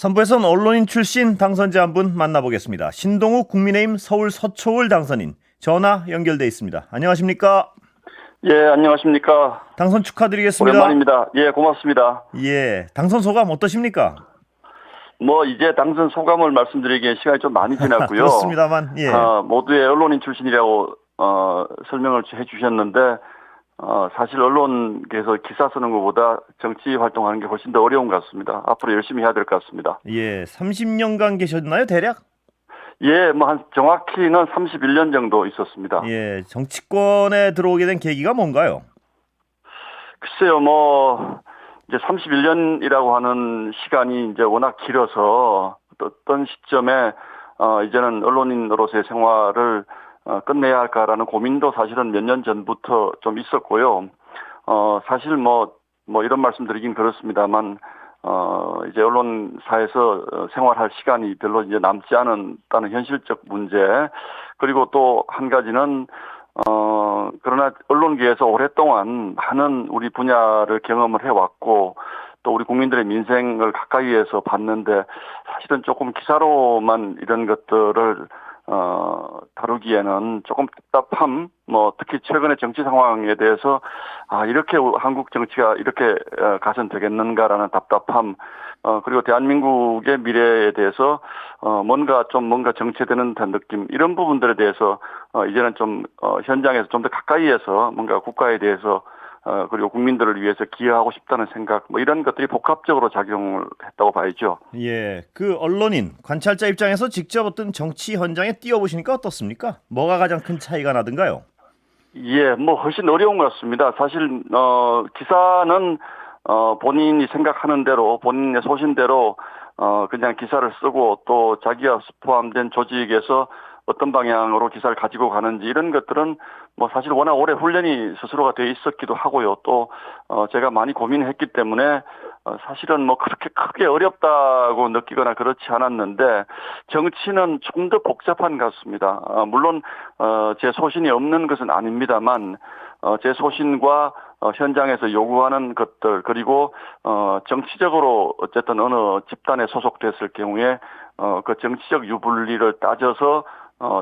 3부에서는 언론인 출신 당선자 한 분 만나보겠습니다. 신동욱 국민의힘 서울 서초을 당선인 전화 연결돼 있습니다. 안녕하십니까? 예, 안녕하십니까. 당선 축하드리겠습니다. 오랜만입니다. 예, 고맙습니다. 예, 당선 소감 어떠십니까? 뭐 이제 당선 소감을 말씀드리기에 시간이 좀 많이 지났고요. 그렇습니다만, 예. 모두의 언론인 출신이라고 설명을 해주셨는데 사실 언론계에서 기사 쓰는 것보다 정치 활동하는 게 훨씬 더 어려운 것 같습니다. 앞으로 열심히 해야 될 것 같습니다. 예, 30년간 계셨나요, 대략? 예, 뭐 한 정확히는 31년 정도 있었습니다. 예, 정치권에 들어오게 된 계기가 뭔가요? 글쎄요, 뭐 이제 31년이라고 하는 시간이 이제 워낙 길어서 어떤 시점에 이제는 언론인으로서의 생활을 끝내야 할까라는 고민도 사실은 몇 년 전부터 좀 있었고요. 사실 뭐 이런 말씀드리긴 그렇습니다만 이제 언론사에서 생활할 시간이 별로 이제 남지 않았다는 현실적 문제, 그리고 또 한 가지는 그러나 언론계에서 오랫동안 많은 우리 분야를 경험을 해왔고, 또 우리 국민들의 민생을 가까이에서 봤는데, 사실은 조금 기사로만 이런 것들을, 다루기에는 조금 답답함, 뭐, 특히 최근의 정치 상황에 대해서, 이렇게 한국 정치가 이렇게 가선 되겠는가라는 답답함, 그리고 대한민국의 미래에 대해서, 뭔가 정체되는 듯한 느낌, 이런 부분들에 대해서, 이제는 좀, 현장에서 좀 더 가까이에서 뭔가 국가에 대해서, 그리고 국민들을 위해서 기여하고 싶다는 생각, 뭐 이런 것들이 복합적으로 작용을 했다고 봐야죠. 예, 그 언론인, 관찰자 입장에서 직접 어떤 정치 현장에 뛰어보시니까 어떻습니까? 뭐가 가장 큰 차이가 나던가요? 예, 뭐 훨씬 어려운 것 같습니다. 사실 기사는 본인이 생각하는 대로, 본인의 소신대로 그냥 기사를 쓰고, 또 자기가 포함된 조직에서 어떤 방향으로 기사를 가지고 가는지, 이런 것들은 뭐 사실 워낙 오래 훈련이 스스로가 돼 있었기도 하고요. 또 제가 많이 고민을 했기 때문에 사실은 뭐 그렇게 크게 어렵다고 느끼거나 그렇지 않았는데, 정치는 좀 더 복잡한 것 같습니다. 물론 제 소신이 없는 것은 아닙니다만, 제 소신과 현장에서 요구하는 것들, 그리고 정치적으로 어쨌든 어느 집단에 소속됐을 경우에 그 정치적 유불리를 따져서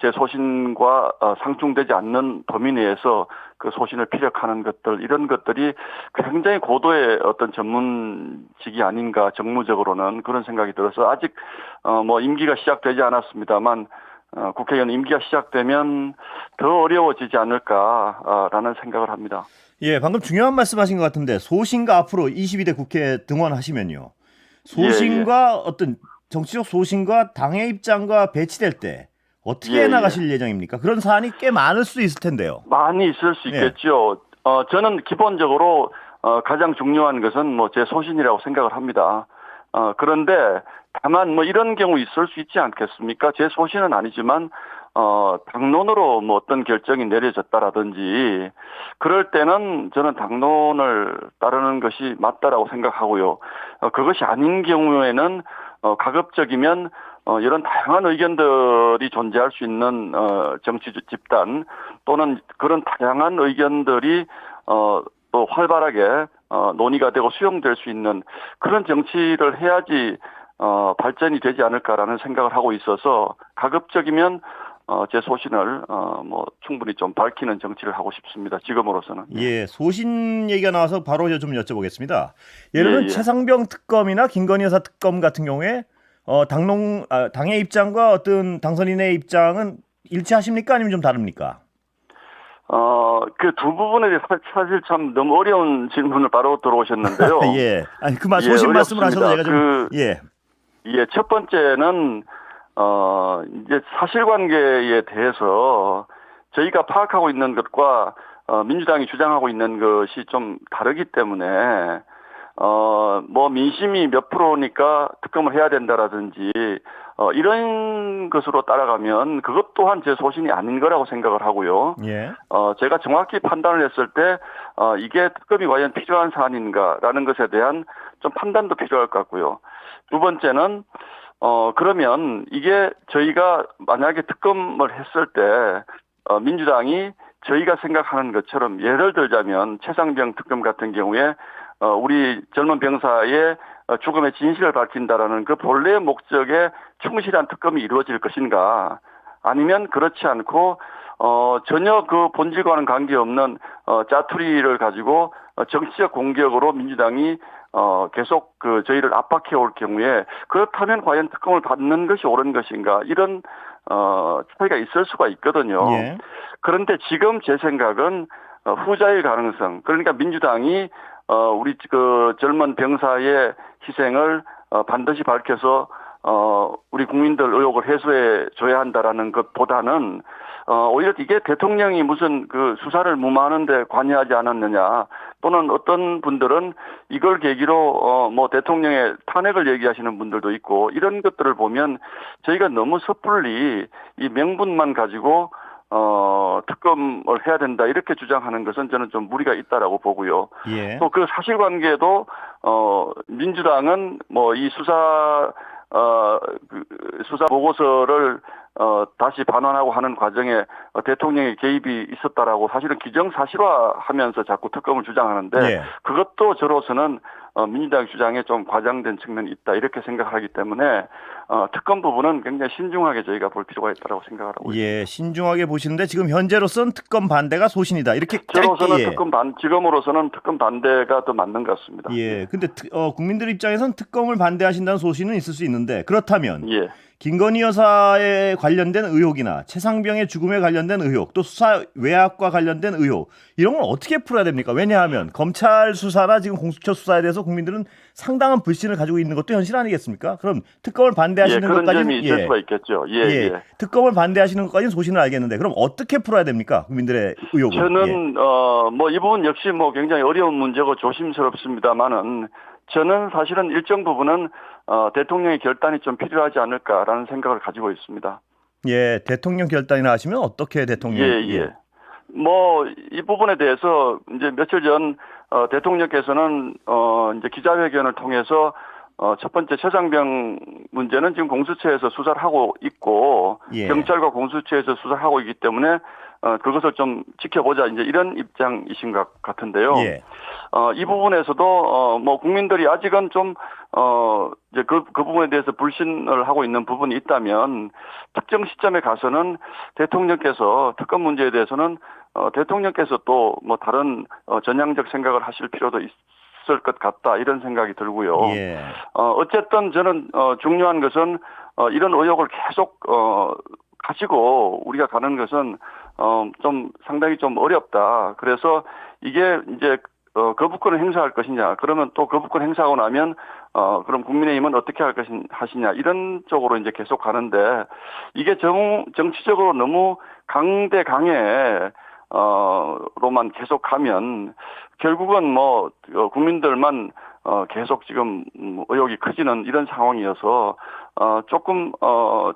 제 소신과 상충되지 않는 범위 내에서 그 소신을 피력하는 것들, 이런 것들이 굉장히 고도의 어떤 전문직이 아닌가, 정무적으로는 그런 생각이 들어서, 아직 뭐 임기가 시작되지 않았습니다만 국회의원 임기가 시작되면 더 어려워지지 않을까라는 생각을 합니다. 예, 방금 중요한 말씀하신 것 같은데 소신과 앞으로 22대 국회 등원하시면요. 예, 예. 소신과 어떤 정치적 소신과 당의 입장과 배치될 때 예, 어떻게 해 예. 나가실 예정입니까? 그런 사안이 꽤 많을 수도 있을 텐데요. 많이 있을 수 예, 있겠죠. 저는 기본적으로 가장 중요한 것은 뭐 제 소신이라고 생각을 합니다. 그런데 다만 뭐 이런 경우 있을 수 있지 않겠습니까? 제 소신은 아니지만 당론으로 뭐 어떤 결정이 내려졌다라든지, 그럴 때는 저는 당론을 따르는 것이 맞다라고 생각하고요. 그것이 아닌 경우에는 가급적이면 이런 다양한 의견들이 존재할 수 있는 정치 집단, 또는 그런 다양한 의견들이 또 활발하게 논의가 되고 수용될 수 있는 그런 정치를 해야지 발전이 되지 않을까라는 생각을 하고 있어서, 가급적이면 제 소신을 뭐 충분히 좀 밝히는 정치를 하고 싶습니다. 지금으로서는. 예. 예, 소신 얘기가 나와서 바로 좀 여쭤보겠습니다. 예, 예를 들면 예. 최상병 특검이나 김건희 여사 특검 같은 경우에 당의 입장과 어떤 당선인의 입장은 일치하십니까? 아니면 좀 다릅니까? 그 두 부분에 대해서 사실 참 너무 어려운 질문을 바로 들어오셨는데요. 예, 아니 예, 소신 말씀을 하셔서 어렵습니다. 제가 좀 예, 예, 첫 번째는, 이제 사실관계에 대해서 저희가 파악하고 있는 것과, 민주당이 주장하고 있는 것이 좀 다르기 때문에, 뭐 민심이 몇 프로니까 특검을 해야 된다라든지, 이런 것으로 따라가면 그것 또한 제 소신이 아닌 거라고 생각을 하고요. 예. 제가 정확히 판단을 했을 때, 이게 특검이 과연 필요한 사안인가라는 것에 대한 좀 판단도 필요할 것 같고요. 두 번째는, 그러면 이게 저희가 만약에 특검을 했을 때, 민주당이 저희가 생각하는 것처럼, 예를 들자면 최상병 특검 같은 경우에, 우리 젊은 병사의 죽음의 진실을 밝힌다라는 그 본래의 목적에 충실한 특검이 이루어질 것인가, 아니면 그렇지 않고 전혀 그 본질과는 관계없는 짜투리를 가지고 정치적 공격으로 민주당이 계속 그 저희를 압박해 올 경우에, 그렇다면 과연 특검을 받는 것이 옳은 것인가, 이런 차이가 있을 수가 있거든요. 예. 그런데 지금 제 생각은 후자의 가능성, 그러니까 민주당이 우리 그 젊은 병사의 희생을 반드시 밝혀서 우리 국민들 의혹을 해소해 줘야 한다라는 것보다는 오히려 이게 대통령이 무슨 그 수사를 무마하는데 관여하지 않았느냐, 또는 어떤 분들은 이걸 계기로 뭐 대통령의 탄핵을 얘기하시는 분들도 있고, 이런 것들을 보면 저희가 너무 섣불리 이 명분만 가지고 특검을 해야 된다 이렇게 주장하는 것은 저는 좀 무리가 있다라고 보고요. 예. 또 그 사실관계도 민주당은 뭐 이 수사 보고서를 다시 반환하고 하는 과정에 대통령의 개입이 있었다라고 사실은 기정사실화하면서 자꾸 특검을 주장하는데, 예. 그것도 저로서는 민주당 주장에 좀 과장된 측면이 있다 이렇게 생각하기 때문에 특검 부분은 굉장히 신중하게 저희가 볼 필요가 있다고 생각을 하고 있습니다. 예, 신중하게 보시는데 지금 현재로서는 특검 반대가 소신이다. 이렇게 저로서는 짧게. 지금으로서는 특검 반대가 더 맞는 것 같습니다. 예. 근데 국민들 입장에선 특검을 반대하신다는 소신은 있을 수 있는데, 그렇다면 예. 김건희 여사에 관련된 의혹이나 최상병의 죽음에 관련된 의혹, 또 수사 외압과 관련된 의혹, 이런 걸 어떻게 풀어야 됩니까? 왜냐하면 검찰 수사나 지금 공수처 수사에 대해서 국민들은 상당한 불신을 가지고 있는 것도 현실 아니겠습니까? 그럼 특검을 반대하시는 그런 것까지는 점이 있을 수가 있겠죠. 특검을 반대하시는 것까지는 소신을 알겠는데, 그럼 어떻게 풀어야 됩니까? 국민들의 의혹을. 저는 뭐 이 부분 역시 뭐 굉장히 어려운 문제고 조심스럽습니다만은, 저는 사실은 일정 부분은 대통령의 결단이 좀 필요하지 않을까라는 생각을 가지고 있습니다. 예, 대통령 결단이나 하시면 어떻게 대통령? 뭐 이 부분에 대해서 이제 며칠 전 대통령께서는 이제 기자회견을 통해서 첫 번째 최상병 문제는 지금 공수처에서 수사를 하고 있고, 예. 경찰과 공수처에서 수사를 하고 있기 때문에 그것을 좀 지켜보자, 이제 이런 입장이신 것 같은데요. 예. 이 부분에서도 뭐 국민들이 아직은 좀 이제 그 부분에 대해서 불신을 하고 있는 부분이 있다면, 특정 시점에 가서는 대통령께서 특검 문제에 대해서는 대통령께서 또 뭐 다른 전향적 생각을 하실 필요도 있을 것 같다, 이런 생각이 들고요. 예. 어쨌든 저는 중요한 것은 이런 의혹을 계속 가지고 우리가 가는 것은 좀 상당히 좀 어렵다. 그래서 이게 이제 거부권을 행사할 것이냐, 그러면 또 거부권 행사하고 나면 그럼 국민의힘은 어떻게 하시냐, 이런 쪽으로 이제 계속 가는데, 이게 정치적으로 너무 강대 강해 로만 계속 가면 결국은 뭐 국민들만 계속 지금 의혹이 커지는 이런 상황이어서 조금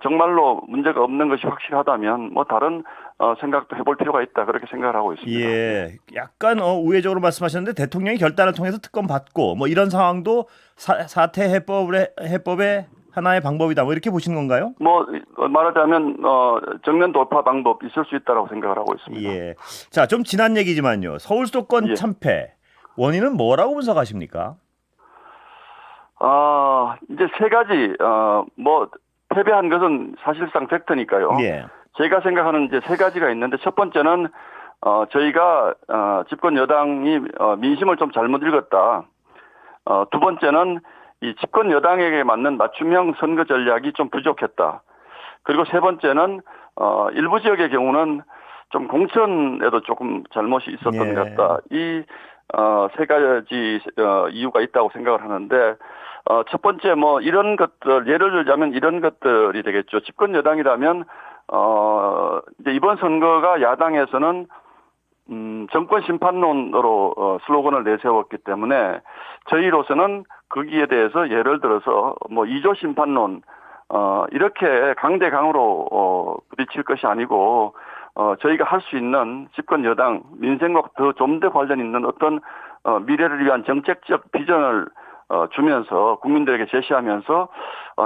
정말로 문제가 없는 것이 확실하다면 뭐 다른 생각도 해볼 필요가 있다, 그렇게 생각을 하고 있습니다. 예, 약간 우회적으로 말씀하셨는데, 대통령이 결단을 통해서 특검 받고 뭐 이런 상황도 사태 해법의 하나의 방법이다, 뭐 이렇게 보시는 건가요? 뭐 말하자면 정면 돌파 방법 있을 수 있다라고 생각을 하고 있습니다. 예. 자, 좀 지난 얘기지만요. 서울 수도권 예. 참패 원인은 뭐라고 분석하십니까? 이제 세 가지 뭐 패배한 것은 사실상 팩트니까요. 예. 제가 생각하는 이제 세 가지가 있는데, 첫 번째는 저희가 집권 여당이 민심을 좀 잘못 읽었다. 두 번째는 이 집권 여당에게 맞는 맞춤형 선거 전략이 좀 부족했다. 그리고 세 번째는 일부 지역의 경우는 좀 공천에도 조금 잘못이 있었던 것 같다. 이 세 가지 이유가 있다고 생각을 하는데, 첫 번째 뭐 이런 것들, 예를 들자면 이런 것들이 되겠죠. 집권 여당이라면 이제 이번 선거가 야당에서는 정권 심판론으로 슬로건을 내세웠기 때문에, 저희로서는 거기에 대해서 예를 들어서 뭐 2조 심판론 이렇게 강대강으로 부딪힐 것이 아니고, 저희가 할 수 있는 집권 여당 민생과 좀 더 관련 있는 어떤 미래를 위한 정책적 비전을 주면서 국민들에게 제시하면서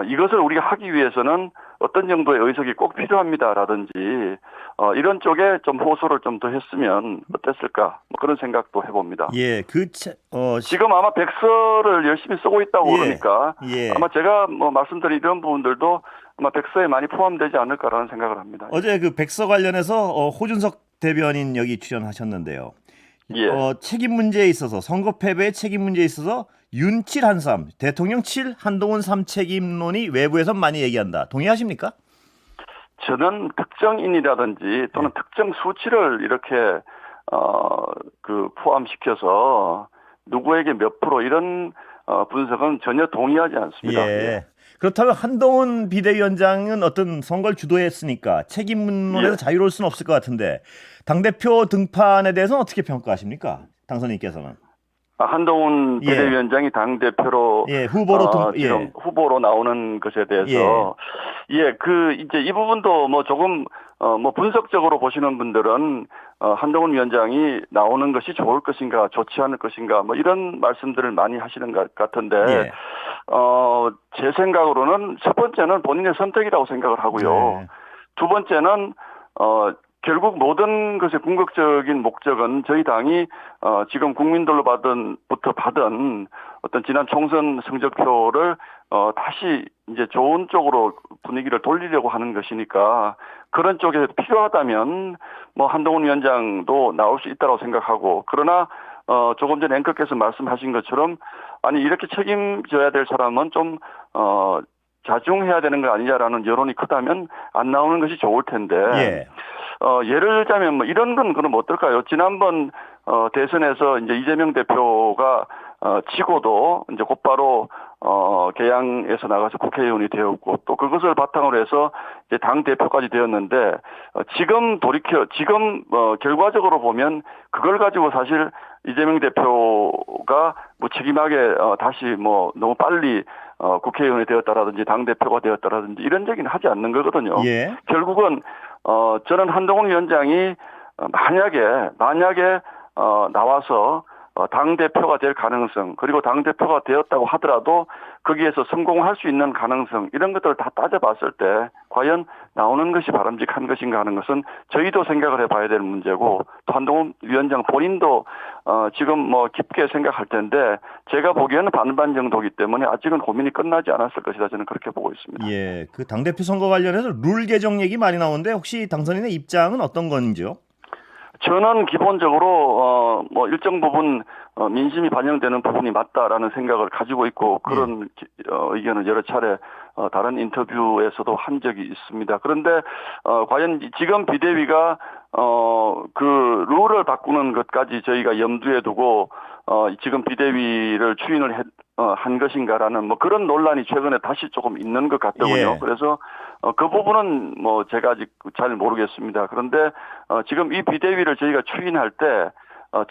이것을 우리가 하기 위해서는 어떤 정도의 의석이 꼭 필요합니다라든지 이런 쪽에 좀 호소를 좀 더 했으면 어땠을까 뭐 그런 생각도 해봅니다. 예, 지금 아마 백서를 열심히 쓰고 있다고 예, 그러니까 예. 아마 제가 뭐 말씀드린 이런 부분들도 아마 백서에 많이 포함되지 않을까라는 생각을 합니다. 어제 그 백서 관련해서 호준석 대변인 여기 출연하셨는데요. 예. 책임 문제에 있어서 선거 패배의 책임 문제에 있어서 윤7 한삼 대통령 7 한동훈 3 책임론이 외부에선 많이 얘기한다. 동의하십니까? 저는 특정인이라든지 또는 예. 특정 수치를 이렇게 포함시켜서 누구에게 몇 프로 이런 분석은 전혀 동의하지 않습니다. 예. 예. 그렇다면 한동훈 비대위원장은 어떤 선거를 주도했으니까 책임론에서 예. 자유로울 수는 없을 것 같은데 당대표 등판에 대해서는 어떻게 평가하십니까? 당선인께서는. 한동훈 예. 비대위원장이 당 대표로 예, 후보로 지금 후보로 나오는 것에 대해서 이제 이 부분도 뭐 조금 뭐 분석적으로 보시는 분들은 한동훈 위원장이 나오는 것이 좋을 것인가 좋지 않을 것인가 뭐 이런 말씀들을 많이 하시는 것 같은데 예. 제 생각으로는 첫 번째는 본인의 선택이라고 생각을 하고요. 네. 두 번째는 결국 모든 것의 궁극적인 목적은 저희 당이 지금 국민들로 받은 어떤 지난 총선 성적표를 다시 이제 좋은 쪽으로 분위기를 돌리려고 하는 것이니까 그런 쪽에 필요하다면 뭐 한동훈 위원장도 나올 수 있다고 생각하고 그러나 조금 전에 앵커께서 말씀하신 것처럼 아니 이렇게 책임져야 될 사람은 좀 자중해야 되는 거 아니냐라는 여론이 크다면 안 나오는 것이 좋을 텐데 예. 예를 들자면 뭐 이런 건 그럼 어떨까요? 지난번 대선에서 이제 이재명 대표가 지고도 이제 곧바로 개항에서 나가서 국회의원이 되었고 또 그것을 바탕으로 해서 이제 당 대표까지 되었는데 지금 결과적으로 보면 그걸 가지고 사실 이재명 대표가 무책임하게 다시 뭐 너무 빨리 국회의원이 되었다라든지 당 대표가 되었다라든지 이런 얘기는 하지 않는 거거든요. 예. 결국은 저는 한동훈 위원장이 만약에 나와서 당 대표가 될 가능성 그리고 당 대표가 되었다고 하더라도 거기에서 성공할 수 있는 가능성 이런 것들을 다 따져봤을 때 과연 나오는 것이 바람직한 것인가 하는 것은 저희도 생각을 해봐야 되는 문제고 또 한동훈 위원장 본인도 지금 뭐 깊게 생각할 텐데 제가 보기에는 반반 정도이기 때문에 아직은 고민이 끝나지 않았을 것이다 저는 그렇게 보고 있습니다. 예. 그 당대표 선거 관련해서 룰 개정 얘기 많이 나오는데 혹시 당선인의 입장은 어떤 건지요? 저는 기본적으로 뭐 일정 부분 민심이 반영되는 부분이 맞다라는 생각을 가지고 있고 그런 의견을 여러 차례 다른 인터뷰에서도 한 적이 있습니다. 그런데 과연 지금 비대위가 그 룰을 바꾸는 것까지 저희가 염두에 두고 지금 비대위를 추인을 한 것인가라는 뭐 그런 논란이 최근에 다시 조금 있는 것 같더군요. 예. 그래서 그 부분은 뭐 제가 아직 잘 모르겠습니다. 그런데 지금 이 비대위를 저희가 추인할 때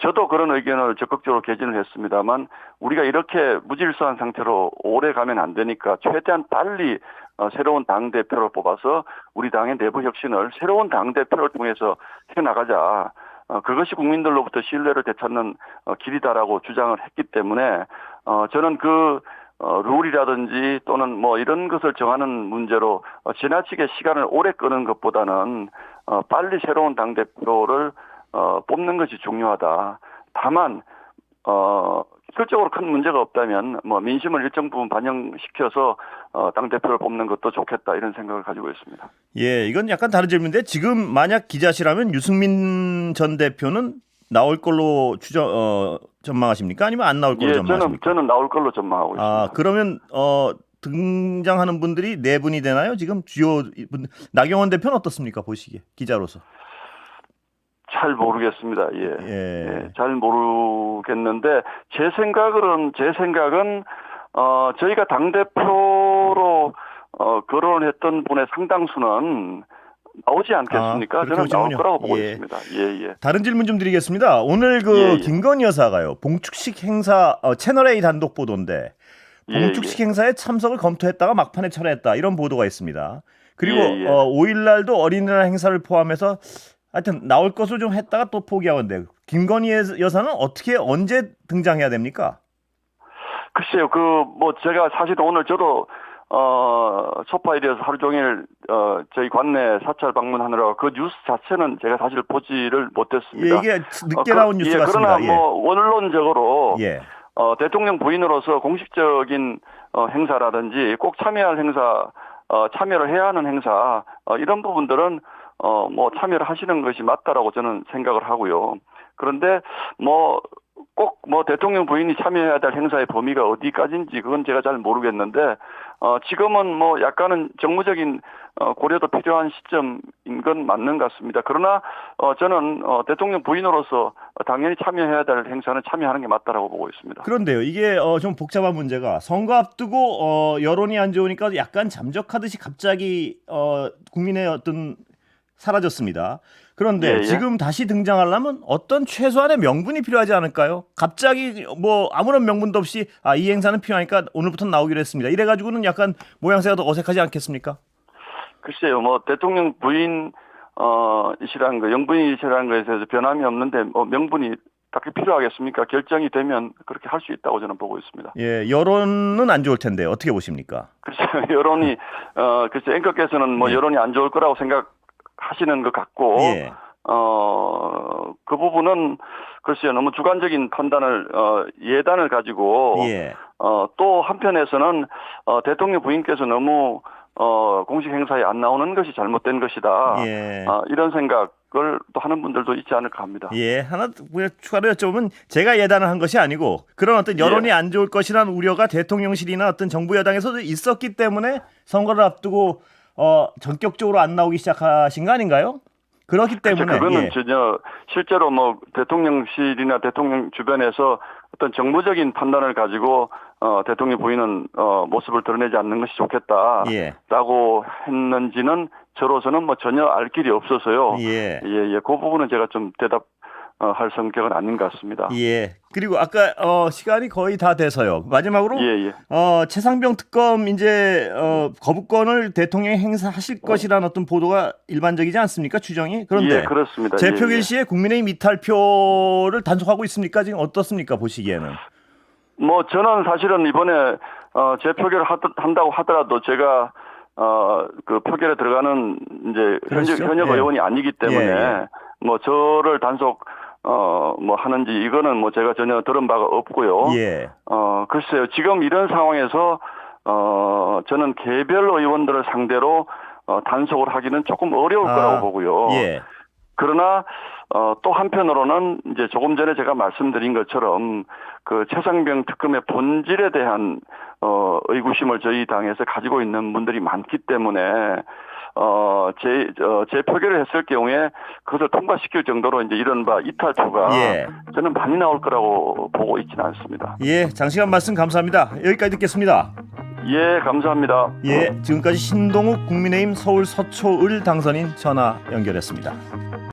저도 그런 의견을 적극적으로 개진을 했습니다만 우리가 이렇게 무질서한 상태로 오래 가면 안 되니까 최대한 빨리 새로운 당대표를 뽑아서 우리 당의 내부 혁신을 새로운 당대표를 통해서 해나가자. 그것이 국민들로부터 신뢰를 되찾는 길이다라고 주장을 했기 때문에 저는 룰이라든지 또는 뭐 이런 것을 정하는 문제로 지나치게 시간을 오래 끄는 것보다는 빨리 새로운 당대표를 뽑는 것이 중요하다. 다만 실질적으로 큰 문제가 없다면 뭐 민심을 일정 부분 반영시켜서 당대표를 뽑는 것도 좋겠다 이런 생각을 가지고 있습니다. 예, 이건 약간 다른 질문인데 지금 만약 기자시라면 유승민 전 대표는 나올 걸로 전망하십니까? 아니면 안 나올 걸로 전망하십니까? 저는 나올 걸로 전망하고 있습니다. 그러면 등장하는 분들이 네 분이 되나요? 지금 주요 분 나경원 대표는 어떻습니까? 보시기에 기자로서. 잘 모르겠습니다. 예. 잘 모르겠는데 제 생각은 저희가 당 대표로 거론을 했던 분의 상당수는 나오지 않겠습니까? 저는 나올 거라고 보고 있습니다. 예. 다른 질문 좀 드리겠습니다. 오늘 김건희 여사가요. 봉축식 행사 채널 A 단독 보도인데 봉축식 행사에 참석을 검토했다가 막판에 철회했다 이런 보도가 있습니다. 그리고 5일 날도 어린이날 행사를 포함해서 하여튼 나올 것을 좀 했다가 또 포기하는데 김건희 여사는 언제 등장해야 됩니까? 글쎄요, 제가 사실 오늘 저도 소파일에서 하루 종일 저희 관내 사찰 방문하느라 그 뉴스 자체는 제가 사실 보지를 못했습니다. 예, 이게 늦게 나온 뉴스 같습니다. 그러나 뭐 원론적으로 예. 대통령 부인으로서 공식적인 행사라든지 꼭 참여할 행사, 참여를 해야 하는 행사 이런 부분들은 뭐 참여를 하시는 것이 맞다라고 저는 생각을 하고요. 그런데 꼭 대통령 부인이 참여해야 될 행사의 범위가 어디까지인지 그건 제가 잘 모르겠는데 지금은 약간은 정무적인 고려도 필요한 시점인 건 맞는 것 같습니다. 그러나 저는 대통령 부인으로서 당연히 참여해야 될 행사는 참여하는 게 맞다라고 보고 있습니다. 그런데요, 이게 좀 복잡한 문제가 선거 앞두고 여론이 안 좋으니까 약간 잠적하듯이 갑자기 국민의 어떤 사라졌습니다. 그런데 예. 지금 다시 등장하려면 어떤 최소한의 명분이 필요하지 않을까요? 갑자기 아무런 명분도 없이 이 행사는 필요하니까 오늘부터 나오기로 했습니다. 이래가지고는 약간 모양새가 더 어색하지 않겠습니까? 글쎄요, 대통령 부인 이시라는 거, 영부인이시라는 것에 대해서 변함이 없는데 명분이 딱히 필요하겠습니까? 결정이 되면 그렇게 할 수 있다고 저는 보고 있습니다. 예, 여론은 안 좋을 텐데 어떻게 보십니까? 글쎄요, 여론이 글쎄 앵커께서는 예. 여론이 안 좋을 거라고 생각하시는 것 같고, 예. 그 부분은 글쎄요, 너무 주관적인 판단을 예단을 가지고 예. 또 한편에서는 대통령 부인께서 너무 공식 행사에 안 나오는 것이 잘못된 것이다. 예. 이런 생각을 또 하는 분들도 있지 않을까 합니다. 예, 하나 추가로 여쭤보면 제가 예단을 한 것이 아니고 그런 어떤 여론이 안 좋을 것이라는 우려가 대통령실이나 어떤 정부 여당에서도 있었기 때문에 선거를 앞두고 전격적으로 안 나오기 시작하신 거 아닌가요? 그렇기 때문에 그거는 전혀 실제로 대통령실이나 대통령 주변에서 어떤 정무적인 판단을 가지고 대통령 부인은 모습을 드러내지 않는 것이 좋겠다라고 했는지는 저로서는 전혀 알 길이 없어서요. 예. 그 부분은 제가 좀 대답할 성격은 아닌 것 같습니다. 예. 그리고 아까 시간이 거의 다 돼서요. 마지막으로 최상병 특검 이제 거부권을 대통령이 행사하실 것이라는 어떤 보도가 일반적이지 않습니까? 추정이. 그런데 그렇습니다. 재표결 시에 국민의힘 이탈표를 단속하고 있습니까? 지금 어떻습니까? 보시기에는. 저는 사실은 이번에 재표결을 한다고 하더라도 제가 그 표결에 들어가는 이제 현역 의원이 아니기 때문에 저를 단속 하는지 이거는 제가 전혀 들은 바가 없고요. 글쎄요, 지금 이런 상황에서 저는 개별 의원들을 상대로 단속을 하기는 조금 어려울 거라고 보고요. 그러나 또 한편으로는 이제 조금 전에 제가 말씀드린 것처럼 그 최상병 특검의 본질에 대한 의구심을 저희 당에서 가지고 있는 분들이 많기 때문에 제 표결을 했을 경우에 그것을 통과시킬 정도로 이제 이른바 이탈표가 저는 많이 나올 거라고 보고 있지는 않습니다. 예, 장시간 말씀 감사합니다. 여기까지 듣겠습니다. 예, 감사합니다. 예, 지금까지 신동욱 국민의힘 서울 서초을 당선인 전화 연결했습니다.